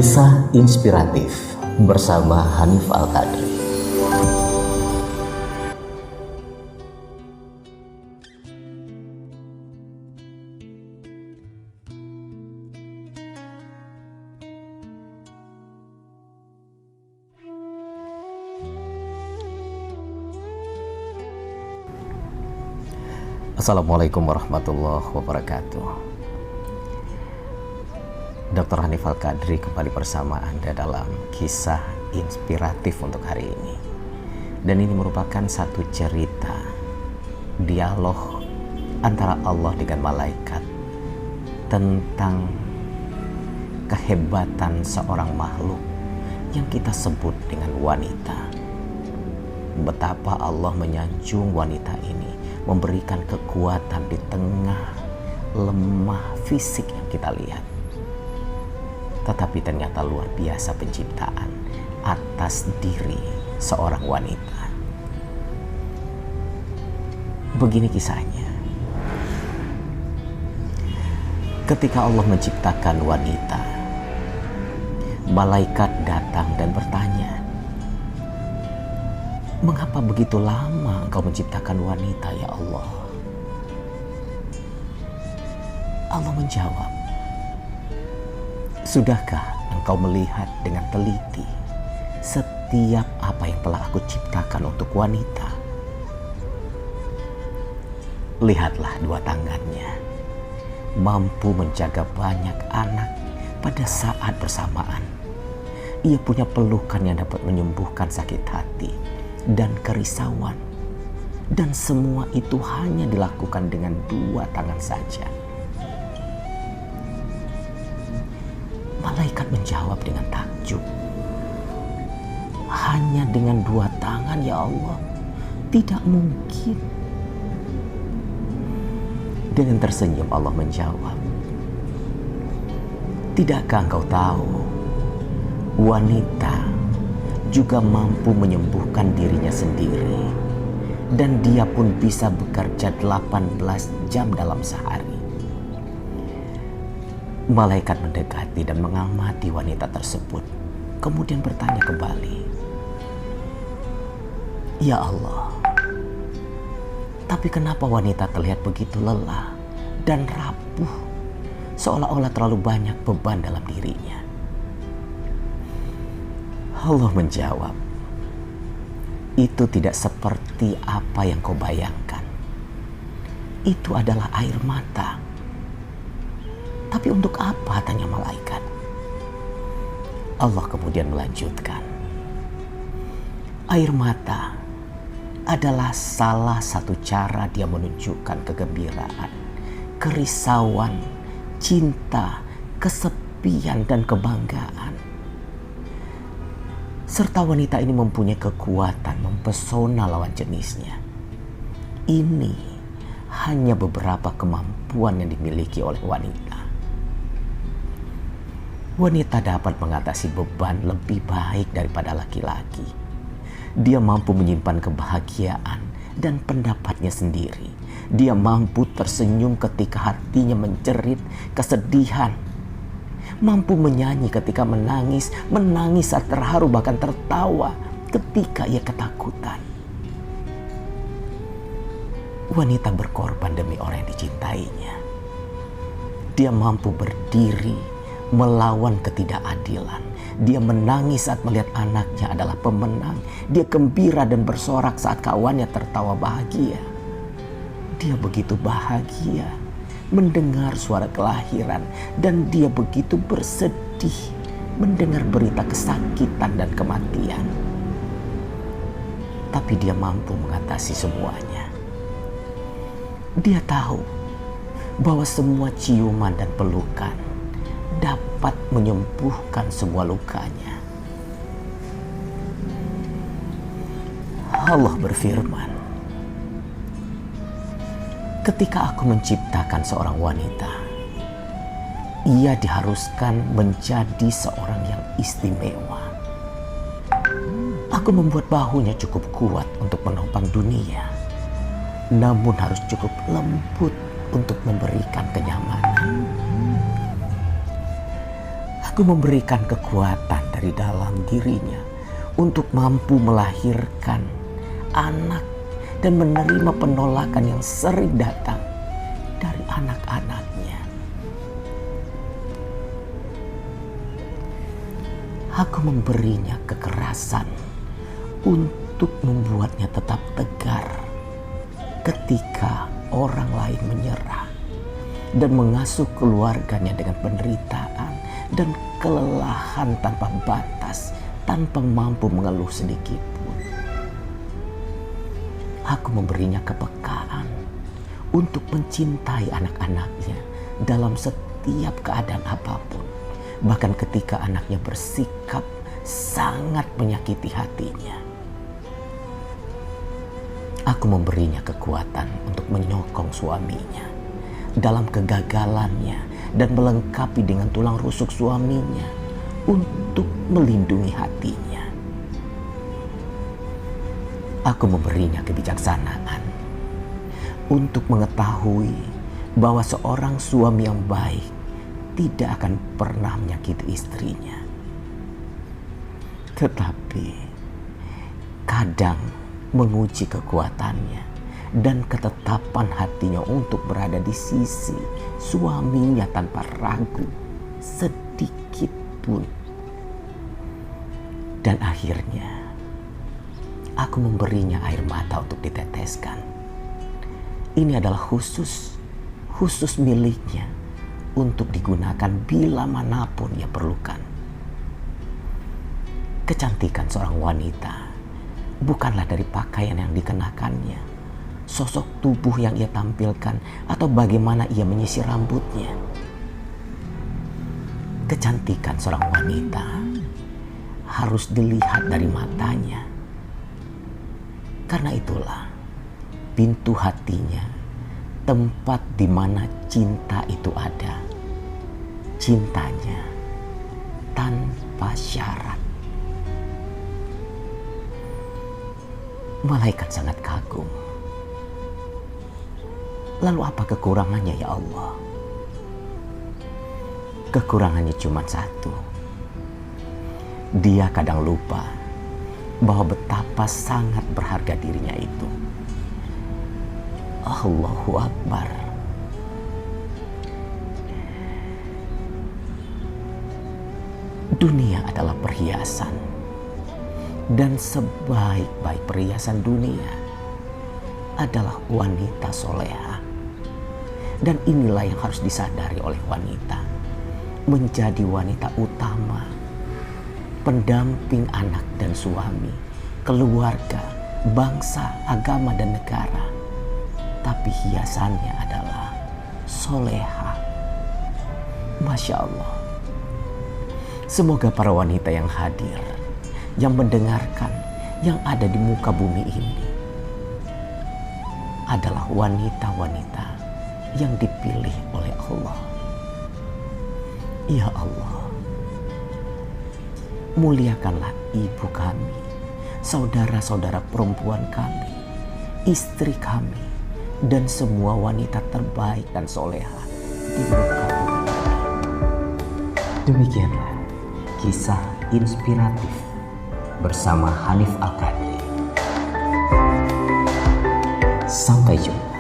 Kisah inspiratif bersama Hanif Al-Qadri. Assalamualaikum warahmatullahi wabarakatuh. Dr. Hanif Al-Qadri kembali bersama Anda dalam kisah inspiratif untuk hari ini. Dan ini merupakan satu cerita dialog antara Allah dengan malaikat tentang kehebatan seorang makhluk yang kita sebut dengan wanita. Betapa Allah menyanjung wanita ini, memberikan kekuatan di tengah lemah fisik yang kita lihat. Tetapi ternyata luar biasa penciptaan atas diri seorang wanita. Begini kisahnya. Ketika Allah menciptakan wanita, malaikat datang dan bertanya, "Mengapa begitu lama Engkau menciptakan wanita, ya Allah?" Allah menjawab, "Sudahkah engkau melihat dengan teliti setiap apa yang telah aku ciptakan untuk wanita? Lihatlah dua tangannya, mampu menjaga banyak anak pada saat bersamaan. Ia punya pelukan yang dapat menyembuhkan sakit hati dan kerisauan. Dan semua itu hanya dilakukan dengan dua tangan saja." Malaikat menjawab dengan takjub, "Hanya dengan dua tangan, ya Allah? Tidak mungkin." Dengan tersenyum Allah menjawab, "Tidakkah engkau tahu, wanita juga mampu menyembuhkan dirinya sendiri, dan dia pun bisa bekerja 18 jam dalam sehari." Malaikat mendekati dan mengamati wanita tersebut, kemudian bertanya kembali, "Ya Allah, tapi kenapa wanita terlihat begitu lelah dan rapuh, seolah-olah terlalu banyak beban dalam dirinya?" Allah menjawab, "Itu tidak seperti apa yang kau bayangkan. Itu adalah air mata." "Tapi untuk apa?" tanya malaikat. Allah kemudian melanjutkan, "Air mata adalah salah satu cara dia menunjukkan kegembiraan, kerisauan, cinta, kesepian, dan kebanggaan. Serta wanita ini mempunyai kekuatan mempesona lawan jenisnya. Ini hanya beberapa kemampuan yang dimiliki oleh wanita. Wanita dapat mengatasi beban lebih baik daripada laki-laki. Dia mampu menyimpan kebahagiaan dan pendapatnya sendiri. Dia mampu tersenyum ketika hatinya menjerit kesedihan. Mampu menyanyi ketika menangis, menangis saat terharu, bahkan tertawa ketika ia ketakutan. Wanita berkorban demi orang yang dicintainya. Dia mampu berdiri melawan ketidakadilan. Dia menangis saat melihat anaknya adalah pemenang. Dia gembira dan bersorak saat kawannya tertawa bahagia. Dia begitu bahagia mendengar suara kelahiran, dan dia begitu bersedih mendengar berita kesakitan dan kematian. Tapi dia mampu mengatasi semuanya. Dia tahu bahwa semua ciuman dan pelukan dapat menyembuhkan semua lukanya. Allah berfirman, "Ketika aku menciptakan seorang wanita, ia diharuskan menjadi seorang yang istimewa. Aku membuat bahunya cukup kuat untuk menopang dunia, namun harus cukup lembut untuk memberikan kenyamanan. Aku Aku memberikan kekuatan dari dalam dirinya untuk mampu melahirkan anak dan menerima penolakan yang sering datang dari anak-anaknya. Aku memberinya kekerasan untuk membuatnya tetap tegar ketika orang lain menyerah dan mengasuh keluarganya dengan penderitaan dan kelelahan tanpa batas, tanpa mampu mengeluh sedikit pun. Aku memberinya kepekaan untuk mencintai anak-anaknya dalam setiap keadaan apapun, bahkan ketika anaknya bersikap sangat menyakiti hatinya. Aku memberinya kekuatan untuk menyokong suaminya dalam kegagalannya dan melengkapi dengan tulang rusuk suaminya untuk melindungi hatinya. Aku memberinya kebijaksanaan untuk mengetahui bahwa seorang suami yang baik tidak akan pernah menyakiti istrinya. Tetapi kadang menguji kekuatannya dan ketetapan hatinya untuk berada di sisi suaminya tanpa ragu sedikit pun. Dan akhirnya aku memberinya air mata untuk diteteskan. Ini adalah khusus miliknya untuk digunakan bila manapun ia perlukan. Kecantikan seorang wanita bukanlah dari pakaian yang dikenakannya, sosok tubuh yang ia tampilkan, atau bagaimana ia menyisir rambutnya. Kecantikan seorang wanita harus dilihat dari matanya. Karena itulah pintu hatinya, tempat di mana cinta itu ada. Cintanya tanpa syarat. Malaikat sangat kagum. Lalu apa kekurangannya ya Allah? Kekurangannya cuma satu. Dia kadang lupa bahwa betapa sangat berharga dirinya itu. Allahu Akbar. Dunia adalah perhiasan. Dan sebaik-baik perhiasan dunia adalah wanita soleha. Dan inilah yang harus disadari oleh wanita. Menjadi wanita utama, pendamping anak dan suami, keluarga, bangsa, agama dan negara. Tapi hiasannya adalah soleha. Masya Allah. Semoga para wanita yang hadir, yang mendengarkan, yang ada di muka bumi ini adalah wanita-wanita yang dipilih oleh Allah. Ya Allah, muliakanlah ibu kami, saudara-saudara perempuan kami, istri kami, dan semua wanita terbaik dan soleha di muka bumi. Demikianlah kisah inspiratif bersama Hanif Al-Qadri. Sampai jumpa.